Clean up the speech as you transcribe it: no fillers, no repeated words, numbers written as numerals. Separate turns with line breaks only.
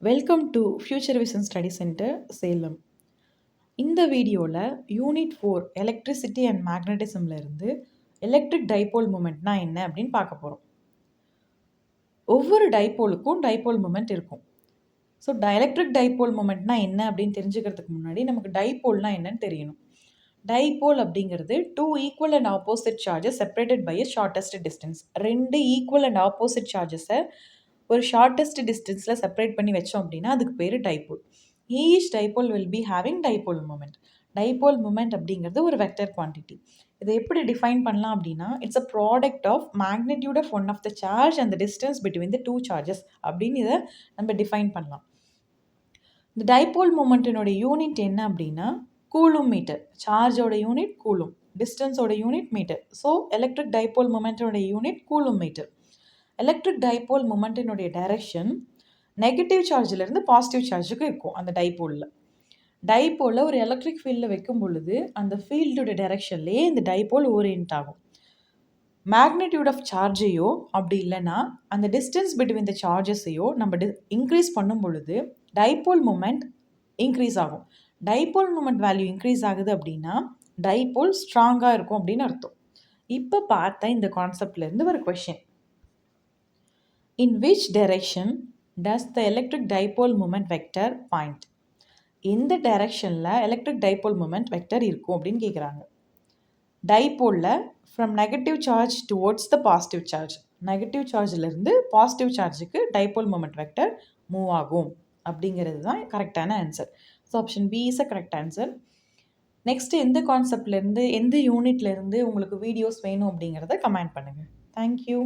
Welcome to future vision study centre Salem. இந்த வீடியோவில் unit 4 electricity and மேக்னட்டிசம்ல இருந்து எலக்ட்ரிக் டைபோல் மூமெண்ட்னா என்ன அப்படின்னு பார்க்க போகிறோம். ஒவ்வொரு டைபோலுக்கும் டைபோல் மூமெண்ட் இருக்கும். ஸோ எலக்ட்ரிக் டைபோல் மூமெண்ட்னா என்ன அப்படின்னு தெரிஞ்சுக்கிறதுக்கு முன்னாடி நமக்கு டைபோல்னா என்னன்னு தெரியணும். டைபோல் அப்படிங்கிறது two equal and opposite charges separated by a shortest distance. ரெண்டு ஈக்குவல் அண்ட் ஆப்போசிட் சார்ஜஸை ஒரு ஷார்ட்டஸ்ட் டிஸ்டன்ஸில் செப்பரேட் பண்ணி வச்சோம் அப்படின்னா அதுக்கு பேர் dipole. Each dipole will be having dipole moment. Dipole moment அப்படிங்கிறது ஒரு வெக்டர் குவான்டிட்டி. இதை எப்படி டிஃபைன் பண்ணலாம் அப்படின்னா, it's a product of magnitude of one of the charge and the distance between the two charges அப்படின்னு இதை நம்ம டிஃபைன் பண்ணலாம். இந்த டைபோல் மூமெண்ட்டினுடைய யூனிட் என்ன அப்படின்னா கூலும் மீட்டர். சார்ஜோட யூனிட் கூலும், டிஸ்டன்ஸோட unit metre. So electric dipole மூமெண்ட்டோட unit coulomb metre. Electric dipole மூமெண்ட்டினுடைய டைரக்ஷன் நெகட்டிவ் சார்ஜிலேருந்து பாசிட்டிவ் சார்ஜுக்கு இருக்கும். அந்த டைபோலில் ஒரு எலக்ட்ரிக் ஃபீல்டில் வைக்கும் பொழுது அந்த ஃபீல்டோட டைரக்ஷன்லேயே இந்த டைபோல் ஓரியன்ட் ஆகும். மேக்னிடியூட் ஆஃப் சார்ஜையோ அப்படி இல்லைன்னா அந்த டிஸ்டன்ஸ் பிட்வீன் த சார்ஜஸையோ நம்ம இன்க்ரீஸ் பண்ணும் பொழுது டைபோல் மூமெண்ட் இன்க்ரீஸ் ஆகும். டைபோல் மூமெண்ட் வேல்யூ இன்க்ரீஸ் ஆகுது அப்படின்னா டைபோல் ஸ்ட்ராங்காக இருக்கும் அப்படின்னு அர்த்தம். இப்போ பார்த்த இந்த கான்செப்ட்லேருந்து ஒரு question. In which direction does the electric dipole moment vector point? எந்த டைரக்ஷனில் எலக்ட்ரிக் டைபோல் மூமெண்ட் வெக்டர் இருக்கும் அப்படின்னு கேட்குறாங்க. டைபோலில் from negative charge towards the positive charge, negative சார்ஜிலேருந்து பாசிட்டிவ் சார்ஜுக்கு டைபோல் மூமெண்ட் வெக்டர் மூவ் ஆகும் அப்படிங்கிறது தான் கரெக்டான answer. So option B is a correct answer. Next எந்த கான்செப்ட்லேருந்து எந்த யூனிட்லேருந்து உங்களுக்கு வீடியோஸ் வேணும் அப்படிங்கிறத கமெண்ட் பண்ணுங்கள். தேங்க்யூ.